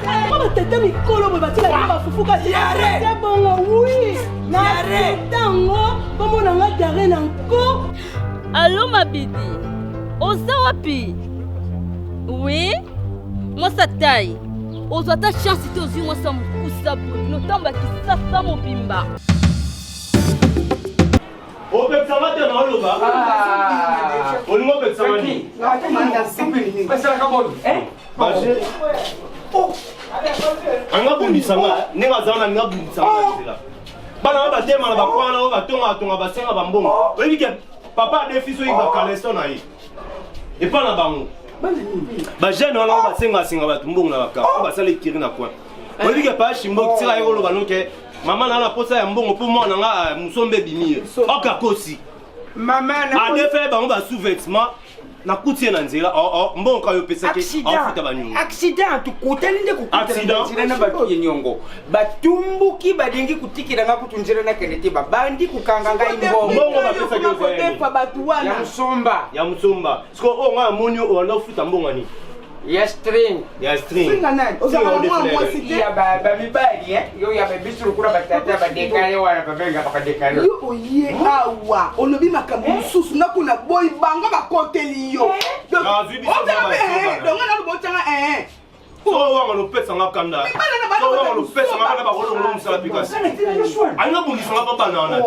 Maman, t'étais mis colo, mais tu l'as dit, Fouka, c'est bon, oui. Tango, comment on a garé encore? Allô, ma bidi. Ozawapi. Oui? Moi, ça taille. Oza ta chance, si tu as moi, ça me pousse à bout. Nous t'en bats qui ça mon bimba. O peut ça va te dans le bas. On ne peut ça va ni. Mais c'est la cabane. Anga bundisanga, nenga zana nga bundisanga là. Bana ba tema na ba kwana ba tonga ba senga ba mbongo. Oyebi ke papa de fiso yi ba kaleso na yi. Et pas na bango. Ba jeune wana ba senga ba mbongo na ba ka. Ba sala ikiri na kwa. Oyebi ke pa shimbo tira yolo ba noke. Maman na posa ya mbongo pour moi nga musombe bimi. Oka kosi. Maman na a defait bango ba sous-vêtement. Na kutie na nzela mbongo ka yo pesa ke afuta banyu. Accident tukutani nde kukuta accident na batu yenyongo. Batumbuki badengi kutikira nga kutunjira na kenete babandi kukanga nga imbongo. Mbongo ba pesa ke yo fa batu wana. Ya musomba. Siko o nga monyo o na futa mbongo ni. Ya string. Singa nani? Oza moi cité. Ya ba mibali yo ya ba bisuru kura batata ba dekale wana babenga ba dekale. Yo oye awa. Olobi makambo mususu na kuna boy bango ba koteli yo. Donc na lobotanga So wanga lo pesa nga kanda. So wanga lo pesa nga ba kolongo musala pikasi. Anga bungisa nga papa na.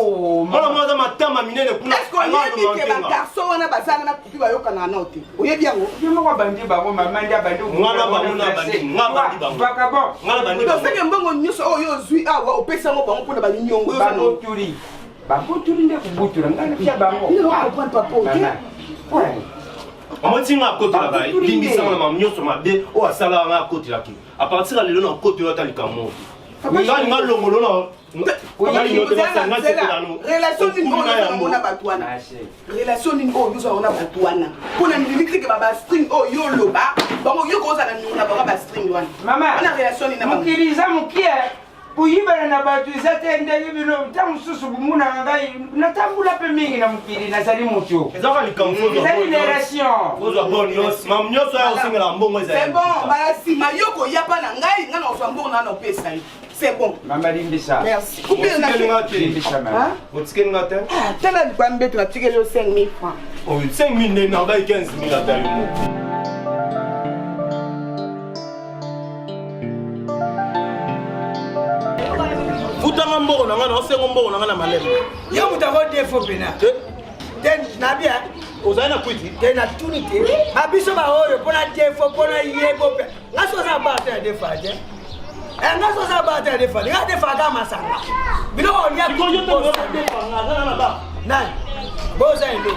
Mala mwa matama minene kuna. Anga ke ba garçon wana bazana na kupi ba yoka na note. Oyebi yango. Yo moko bandi bango mama ndia bandi. Ngana bango na bandi. Ngana bandi bango. Baka bon. Ngana bandi. Donc c'est que mbongo nyoso oyo zui awa opesa ngo bango pona ba nyongo yo bango turi. Bango turi nde kubutura ngana pia bango. Ni ba comprendre papa. Ouais. On dit nga côté là bas, limbisa na mamnyoso mabe o asala nga côté là ki. À partir de là na côté là tali kamo. Nga nga longolo na. Relation ni ngo na batwana. Relation ni ngo yo na batwana. Pona ni limite ke baba string o yo loba. Bango yo ko za na ba string wana. Mama. Na relation ni na bango. Mukiriza mukie. Kuyibana na batu izatende bibino tamususu bumuna ngai natambula pe mingi na mukiri na sali mutyo. Ezaka likamfo zo. C'est une relation. Ozo bonios, mamnyoso ya osingela mbongo ezali. C'est bon, basi mayoko yapa na ngai ngana oswa mbongo na pesa. C'est bon. Mama limbisa. Merci. Coupez na limbisa mama. Otike ngate? Ah, tala kwambe tu atike le 5000 francs. Oh, 5000 ne na ba 15000 atali mo. Futanga mbongo na ngana osengo mbongo na ngana malema. Yo mutako defo pena. Den nabia Ozaina kwiti. Den atunite. Abiso ba oyo pona defo pona yebo pe. Ngaso za bata defa je. Ngaso za bata defa. Nga defa ga masanga. Bino onya Ko yo to defa ngana na ba. Nani? Boza ndo.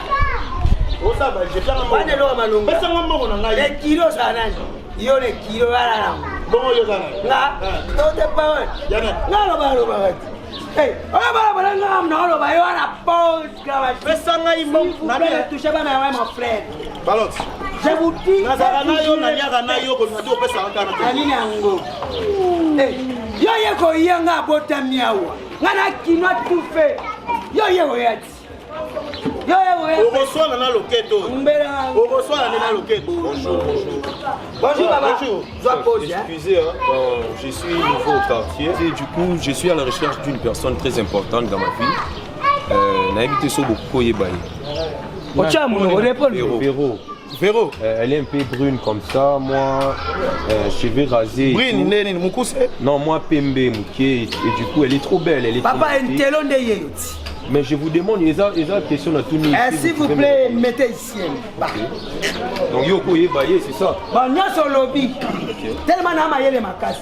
Oza ba je tanga mbongo. Bane lo malunga. Pesa mbongo na ngai. Le kilo sa nani? Yo le kilo ala la. Bongo yo kana. Nga. Tote pa. Yana. Nga lo ba. Hey, on va là, on va y avoir la pause. Pesa ngai mbongo. Na bien toucher ba na mon frère. Balot. Je vous dis. Nazara na yo na nyaka na yo ko ndio pesa ngana. Ani nango. Hey, yo ye ko yanga bota miawa. Ngana kinwa tout fait. Yo ye wo yati. Yo ye wo yati. Ogosola na loketo. Mbera. Ogosola na loketo. Bonjour. Bonjour baba. Bonjour. Excusez, je suis nouveau au quartier et du coup je suis à la recherche d'une personne très importante dans ma vie. Naïbité Soboko Yebaye. Véro. Véro. Elle est un peu brune comme ça, moi, cheveux rasés. Brune, nene, mukuse. Non, moi, Pembe, Mouké, et du coup, elle est trop belle. Elle est Papa, trop un telon de yéluti. Mais je vous demande, il y a une question à tout le monde. S'il vous plaît, mettez ici. Donc, Yoko Yebaye, c'est ça. Bon, nous sommes lobby. Tellement n'a maillé les macasses.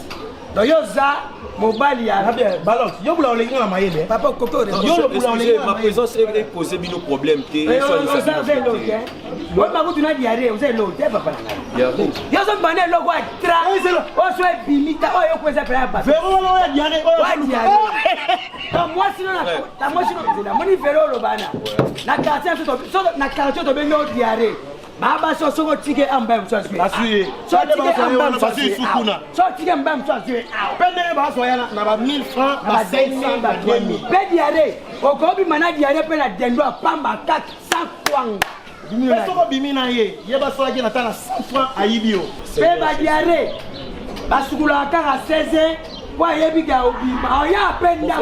Donc, Yoza, mobile, ya. Balance, yo bula olenga na mayele. Papa, Koko, Excusez, ma présence est posée nos problèmes. Vous avez l'autre, hein? Vous avez diarrhée, vous avez l'autre, papa. Vous avez le droit de travailler. Vous avez limité, vous avez fait Véro na diarrhée. moi, sinon, la moi, sinon, la monnaie vélo, le bana. La quartier, tu as diarrhée. Baba so so tike amba mtsazi. Asui. So tike amba mtsazi sukuna. So tike amba mtsazi. Pende ba so yana na ba 1000 francs, ba 500, ba 2000. Pe diare. Okobi mana diare pe na dendo pamba 400 francs. Peso ko bimina ye. Ye ba so aje na tana 100 francs ayibio. Pe ba diare. basukula kaka 16 kwa yebika obima oya penda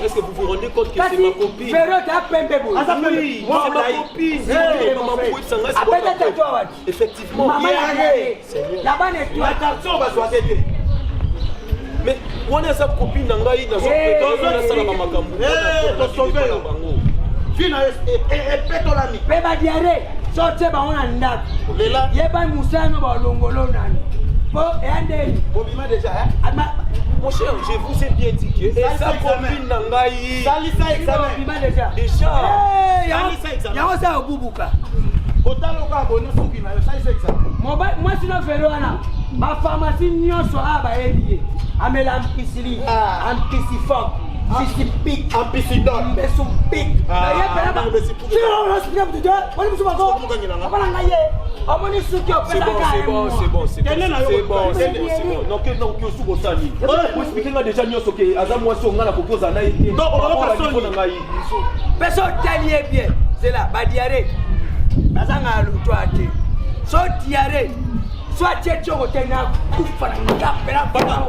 est-ce que vous vous rendez compte que c'est ma copine? Ferro ta pembe bo Oui, c'est ma copine. Effectivement. Là-bas n'est plus attention va choisir. Mais on a sa copine dans la dans son Beba diare sorte ba ona ndako. Yeba musano ba longolo nani. Po endeli. Bobima déjà hein? Mon cher, je vous ai bien dit que et sa copine nangai. Salisa examen. Bobima déjà. Déjà. Salisa examen. Ya osa obubuka. Otaloka bono soki na yo salisa examen. Moi sino Ferro ana. Ma pharmacie nyonso aba elie. Amela ampicillin, ampicifort. Piscipic, ampicillin, Besumpic. Aye pera ba. Hospital de Dieu. On nous va quoi? On va ngaye. On moni suki opesa ka. C'est bon. Non que non que sous bosani. Vous expliquez déjà nyoso ke azamwa so ngala kokoza na yé. Non, on va pas sonner. Personne talier bien. C'est là, ba diarrhée. Bazanga lutoate. So diarrhée. Soit tu es au terrain,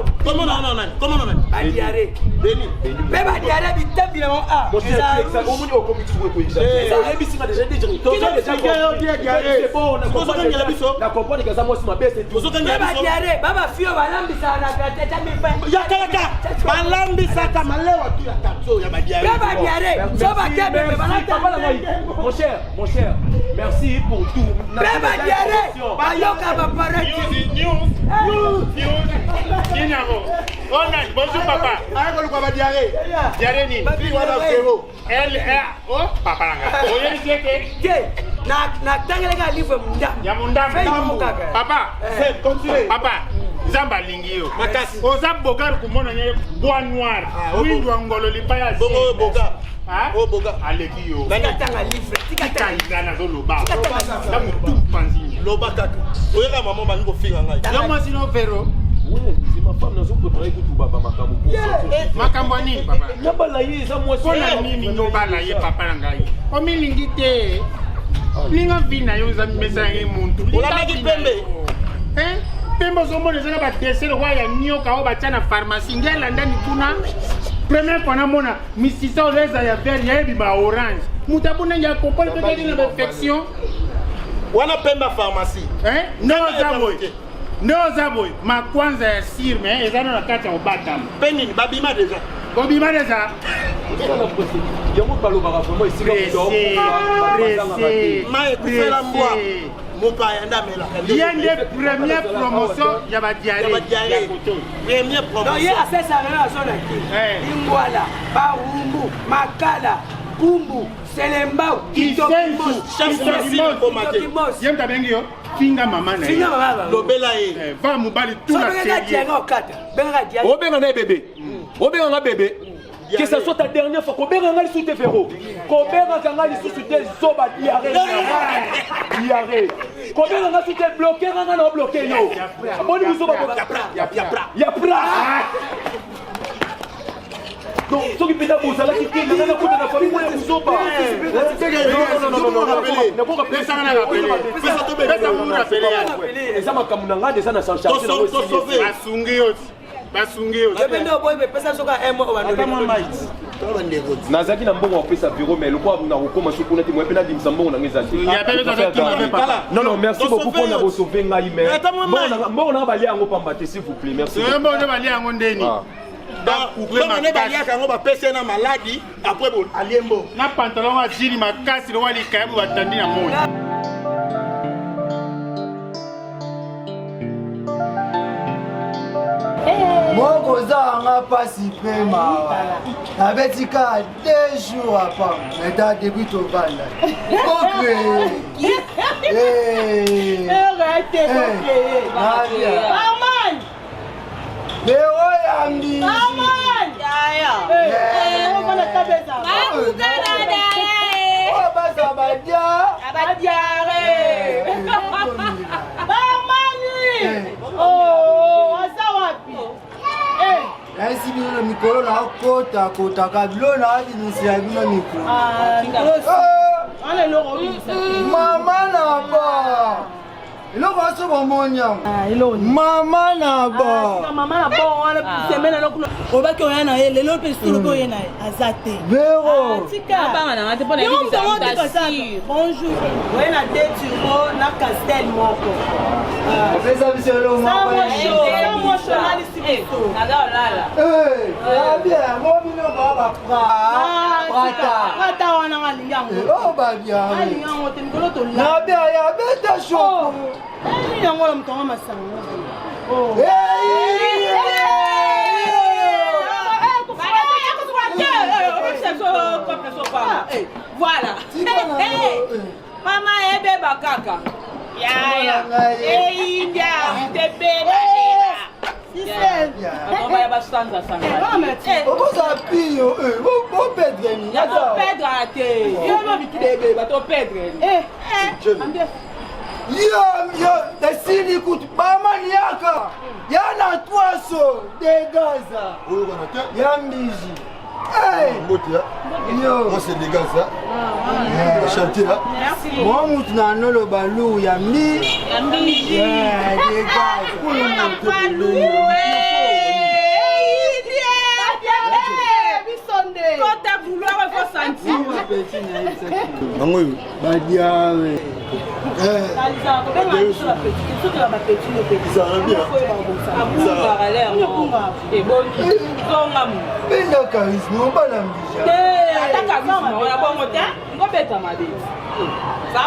comment non Badiare. Beni. Badiare, mon cher, merci pour tout. Bonjour papa. Elle oh papa papa continue papa Zamba lingio oza bogar kumona nye bois noir windu ngolo lipaya boga oh boga alekio tanga livre tika igana zo loba na mutu panzi loba kaka oyeka maman bangi ko finga ngai yo moi sino Ferro oui c'est ma femme nazo préparer tout baba makambo makambo ni papa nabala ye za moi c'est nini no bala ye papa ngai o milingi te linga vina yo za mesa ngi muntu ola meki pembe pembe zo mona zanga ba desel wa ya nyoka o ba tana pharmacie ngela ndani kuna premier fois mona misisa oleza ya vert ya biba orange mutabuna ya popole peut dire une infection wana pemba pharmacie no zaboy ma kwanza ya sirme ezana na kati ya obata peni babima déjà yango balobaka vraiment ici mais kufela mbwa mopa yanda mela yende première promotion ya ba diarrhée première promotion non il a fait ça na zone qui ingwala barumbu makala kumbu selembao kitokimos yemta bengi yo finga mama na lobela ye va mobali tout la série obenga na bébé obenga na bébé que ça soit ta dernière fois kobenga ngali sous te Ferro kobenga ngali sous te zoba diarrhée kobenga ngali sous te bloquer ngali na bloquer yo boni bisoba ya pra donc ce qui peut être vous allez quitter le nana kuta na famille pour vous sopa nazaki na mbongo apesa bureau mais lokwa na kokoma sokuna te moi pe na dimisa mbongo na ngeza te non merci beaucoup pour na sauver ngai mais mbongo na balia yango pamba te s'il vous plaît merci mbongo na balia yango ndeni na maladi après aliembo na pantalon wa jili makasi wa likabu batandi na moyo moko zanga pasi pe mawa nabetika 2 jours apa meta depuis tovanda mais oyambi baza naisi bino na mikolo nakotakotaka bilo nabinisila bino mikolo mama na ba eloko aso bamonya eloni mama na ba mama na ba wana semaine na kuna obaki oya na ye lelo mpe solo oye na aza te vero bonjour oye na deturo na castel moko opesa biso eloko bien momino prata wana ngalingi yango babialingi yango te mikolo tola nabia ya beta shoko yango la mutonga masanga voilà mama ebeba kaka yaya eyindia tebeba on va basanza sanga okoza pio bopedreni pedre ate yo bikidebe bato pedre yo tasili kutu bamaniaka yana twaso degaza ya mbiji Moi c'est des gars ça. Chanter là. Moi mutu na nolo balu ya mbi.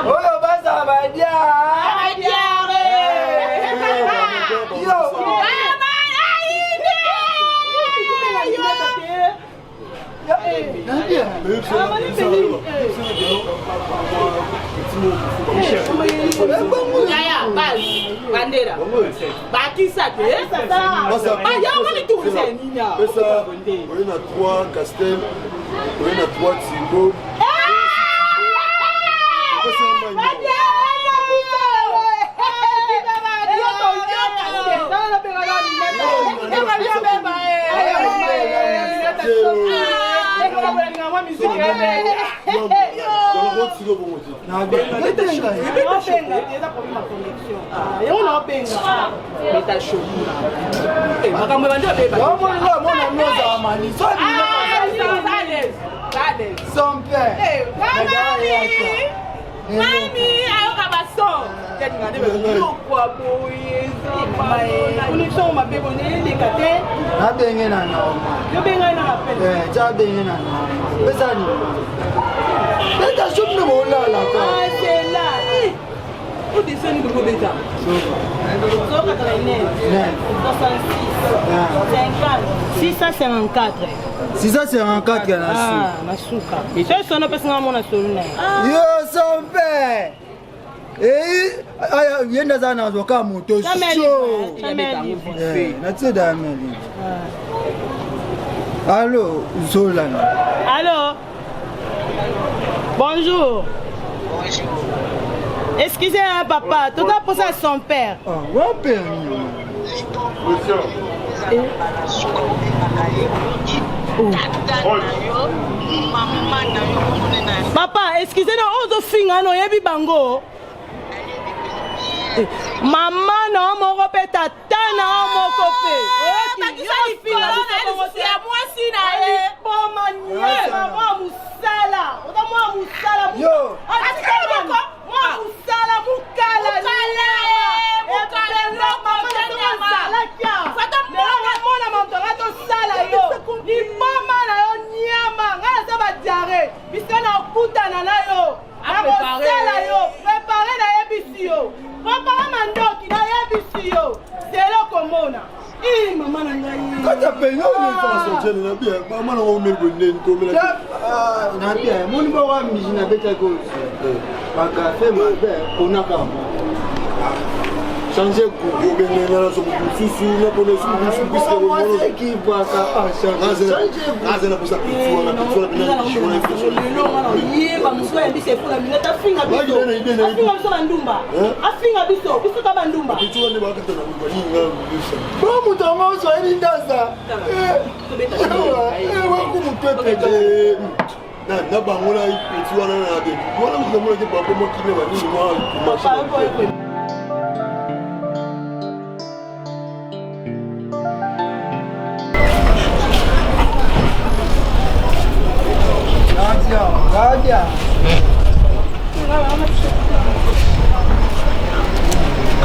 Oyo baza badia. Yenda zana zoka moto show. Allô, Zolan. Allô. Bonjour. Excusez-moi, papa. Tout ça pour ça son père. Ah, mon père. Papa, excusez-moi, on se finit, non, yebi bango. Maman, non, mon repère, tata, non, mon copé. Changer pour gagner la somme sous la police qui va changer la pour ça Papa, tiens, va bien.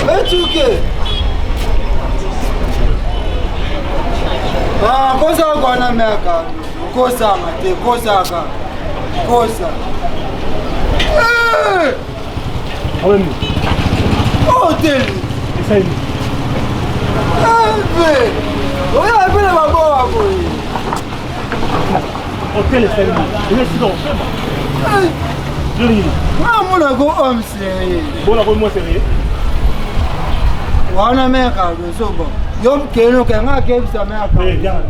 Mais tu que? Ah, kosa kwa na meka. Kosa mate, kosa ka. Kosa. Eh! Oh, tel. Essa aí. Ah, bem. Olha, bem ma boa boy. Hotel essa aí. Ele se dá. Joli. Ah, mona go om se. Bona ko mo sérieux. Wana meka go so bon. Yom keno ke nga ke bisa meka. Eh, bien.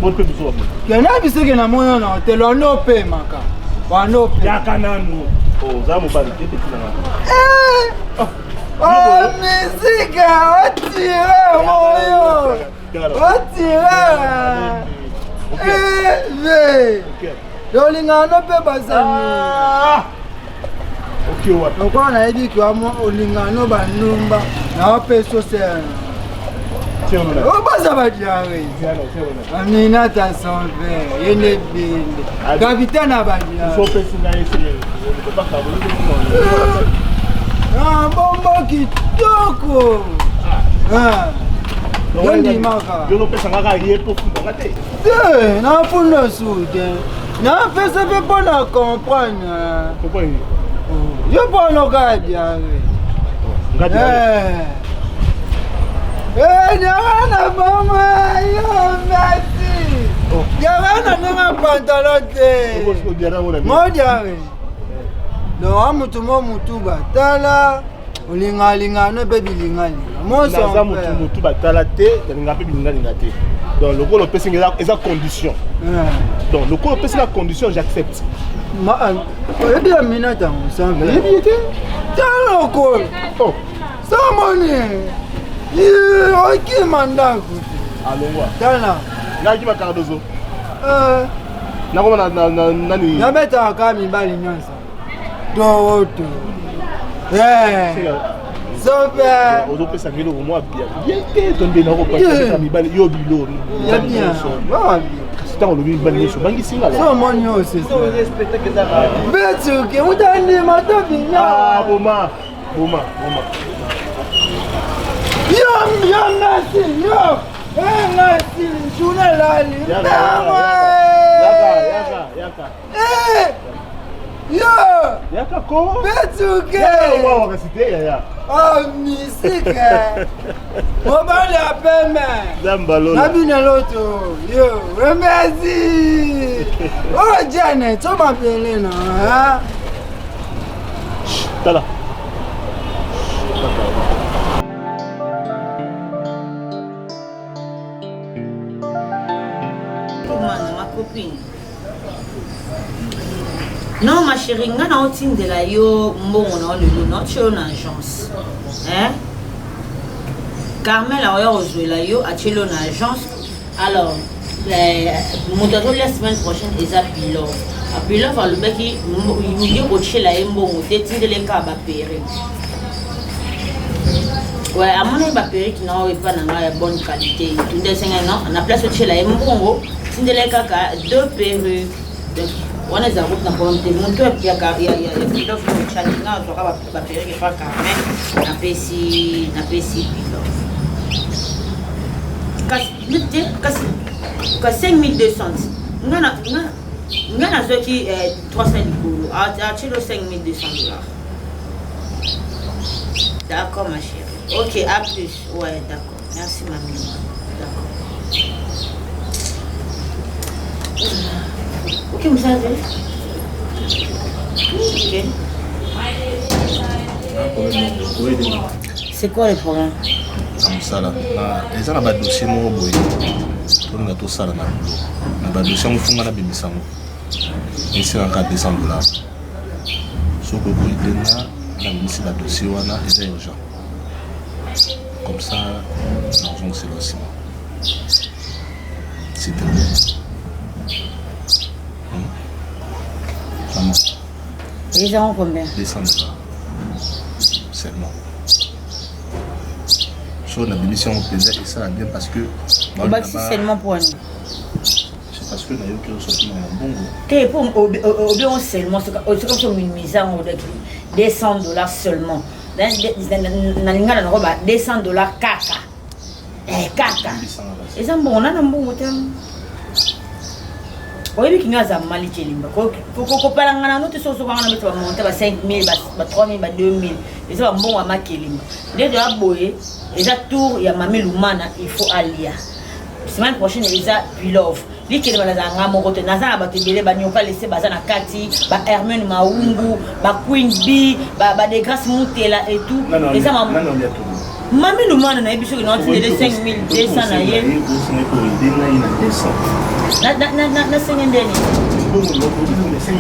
Bon pe biso. Kena biseke na moyo na hotel ono pe maka. Wano pe. Ya kananu. Oh, za mo ba ni petit na. Oh, musique, on tire, moyo. On tire. Eh, Yolinga no pe basani. Ok, ouais. Donc on a dit que moi olinga no banumba na pe sosel. Tiens, on a. O basa ba diare. Amina ta sanve, yene binde. Capitaine abadia. So pe sina ese. On pas savoir. Ah, bombo kitoko. Ah. Yondi maka. Yo no pesa ngaka yepo funda te. Eh, na funda sude. Na pesa pe pona comprendre. Pourquoi il? Yo pono ka diare. Ngati. Nyana mama, yo merci. Nyana nanga pantalon te. Mo diare. No amutu mo mutuba tala olinga no be bilinga mo so za mutu batala te nga pe bilinga te donc le gros pèse eza condition donc le gros pèse la condition j'accepte ma edi amina ta ensemble edi te tala ko oh samoni oki mandaku alongwa tala nga ki makardozo na ko na nani na beta ka mibali nyonso Toto. Yeah. Super. Ozo pesa ngelo ko mo bien. Bien te tombe na ko pa ka mibali yo bilo. Ya bien. Ba bien. Sita ko lobi bali so bangi singa la. So monyo c'est ça. Respecte que ça. Betu ke utandi matobi nya. Ah boma. Yo merci. Yo. Merci. Journée là. Yaka. Yo! Yaka ko? Betuke! Wow, reciter ya. Oh, musique! Mobile à peine! Zambalo. Nabine l'auto! Yo! Merci! Oh, Janet, tu m'appelles non? Hein? Tala. Ma copine. Non, ma chérie, on a aussi de la yo, bon, on a une agence. Hein? Carmel a rejoint la yo, a une agence. Alors, la semaine prochaine, ils ont pilote. A pilote, le mec, il y a coaché la bon, il y a des cas à périr. Ouais, à mon avis, périr qui n'a pas de bonne qualité. Tout des ans, on a place de chez la bon, il y a des cas deux perruques. On a des routes dans le monde, il y a des pilotes qui sont là, on va faire des fois quand même, on a ici pilote. 5200. On a ceux qui 300 $. À 5200 $. D'accord, ma chérie. Ok, à plus. Ouais, d'accord. Merci, mamie. D'accord. Ok, vous savez. Ok. C'est quoi le problème? Amsala. Eza na ba dossier mo boye. Tolinga to sala na bulo. Na ba dossier mo funga na bimisango. Ici en cas $200. Soko boye denga na bimisi ba dossier wana eza urgent. Comme ça, l'argent c'est aussi. S'il te plaît. Maman. Ils ont combien? $200. Seulement. Sur la bénédiction au plaisir et ça bien parce que. Bah, c'est seulement pour nous. C'est parce que que na yo qui ressorti na bongo. T'es pour bien seulement c'est comme une mise en ordre $200 seulement. Na linga na roba $200 kaka. Kaka. Et ça bon on a un bon hôtel. Oyebi kingaza mali kelimba. Ko kopala ngana note so ngana meto ba monter ba 5000 ba 3000 ba 2000. Et ça bon wa makelimba. Dès de aboye, et ça tour ya mami lumana il faut alia. Semaine prochaine Elisa Pilov. Li kelimba na zanga moko te naza ba tebele ba nyoka laisser baza na kati ba Hermione Maungu, ba Queen B, ba de grâce Mutela et tout. Et ça mami lumana na ebiso na tinde de 5200 na ye. Na sengendeni.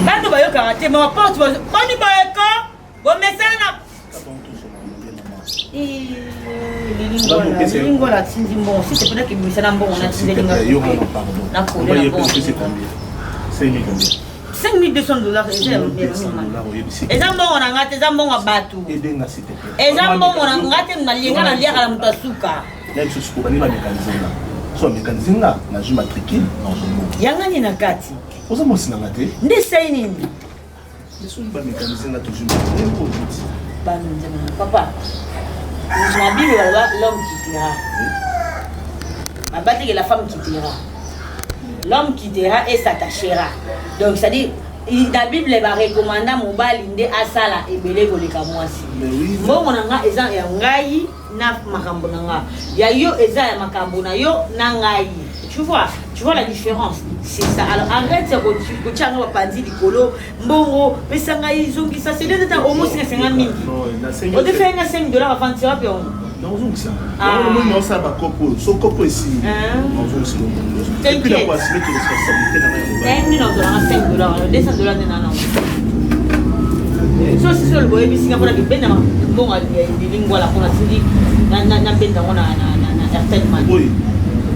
Bando bayo karate ma porte bani bayeka bo mesana. Lingola tindi mbongo si c'est peut-être que misana mbongo na tinde linga. Na ko le mbongo. 5200 eza mbongo na ngate eza mbongo batu eza mbongo na ngate na linga na liaka la mutasuka même ce qu'on va mécaniser là soit mécaniser là na je matricule dans un mot yangani na kati oza mo sina ngate ndi sai nini leso ba mécaniser là toujours pour vite ba nzema papa na bible l'homme qui dira abati que la femme qui dira l'homme qui dira et s'attachera. Donc ça dit la Bible va recommander mobali nde asala ebele koleka mwasi. Mbongo nanga eza ya ngai na makambo nanga. Ya yo eza ya makambo na yo na ngai. Tu vois la différence. C'est ça. Alors arrête de tirer au pandi du colo. Mbongo pesa ngai zongi ça c'est déjà au moins 50 000. On te fait $5 avant tu vas bien. Non, ça. Non, ça va copo. Son copo ici. Non, ça. Et puis la voici qui responsabilité dans la $5, $200 non. So si le boy bisinga pour que ben bon lingua la pour tindi na benda ona na entertainment. Oui.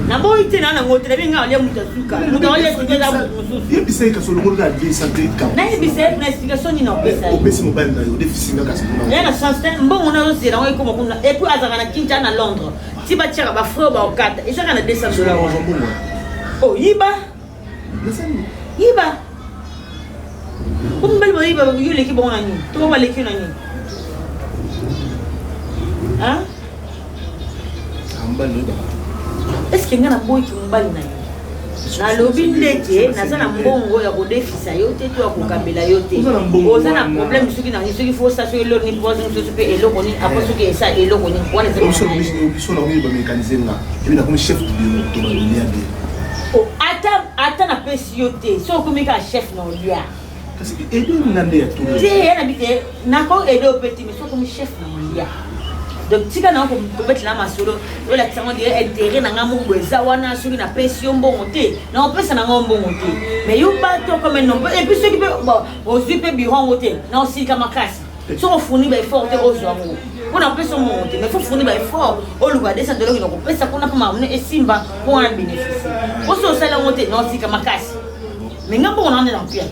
Na boy tena na ngotre binga le mutasuka. Mutawalia tingeza mususu. Ye bisai ka solo ngolo ka di santé ka. Na ye bisai na explication ni na pesa. O pesi mobile na yo déficit nga ka solo. Ya na chance mbongo na zo zera ngoi comme kuna et puis azaka na Kinshasa na Londres. Ti ba tshaka ba frère ba okata. Ezaka na $200. Oh yiba. Yiba. Kumbali ba yiba yule ki bon na nyi. To ba leki na nyi. Hein? Ambalo da. Est-ce que ngana boy ki mbali na yo? Na lobi ndeke naza na mbongo ya kodefisa yo te to akokambela yo te. Oza na problème soki na soki faut ça soki lo ni pose ni soki pe eloko ni après soki esa eloko ni wana ze. Obiso na ngi ba mécaniser nga. Ebi na comme chef de bureau to ba lia be. Oh ata na pesi yo te. So komi ka chef na olia. Parce que aider nande ya tout. Ti yana bite na ko aider o petit mais so komi chef na olia. Donc tika na ko mettre la masolo yo la tsango dire intérêt na ngamu bweza wana soki na pesi yo mbongo te na opesa na mbongo te mais yo bato comme non et puis ceux qui peut bon ozu pe biron wote na osika makasi so on fournit ba effort te ozu amu on pesa mbongo te mais faut fournir ba effort o luga $200 na ko pesa kuna pa mamune esimba pour un bénéfice oso sala wote na osika makasi mais ngambo on en est dans pire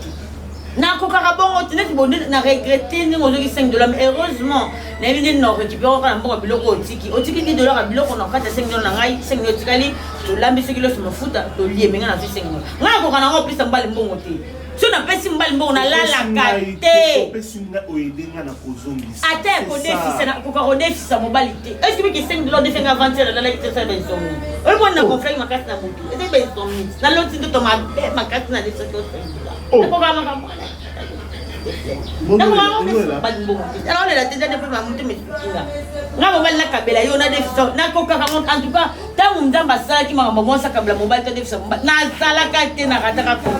na ko karabongo tineti bonde na regretter ni ngozo ki $5 mais heureusement na bindi no récupérer kana mbongo biloko otiki $10 biloko na kata $5 na ngai $5 tikali to lambi sekilo so mafuta to lié menga na $5 ngana ko kana ngo pisa mbali mbongo te so na pesi mbali mbongo na lala kate pesi nga oyedenga na kozongisa ate ko defisa na ko ka defisa mobali te est-ce que $5 defenga avancer la la kitesa ben somi o mo na conflit makasi na mutu ete ben somi na loti ndo to ma makasi na $5 oh ko kama kama alors la tête de prendre mutu mesukinga ngabo bala kabela yo na defisa na ko ka en tout cas tangu mzamba sala ki makambo mosa kabla mobali to defisa na sala ka te na kataka ko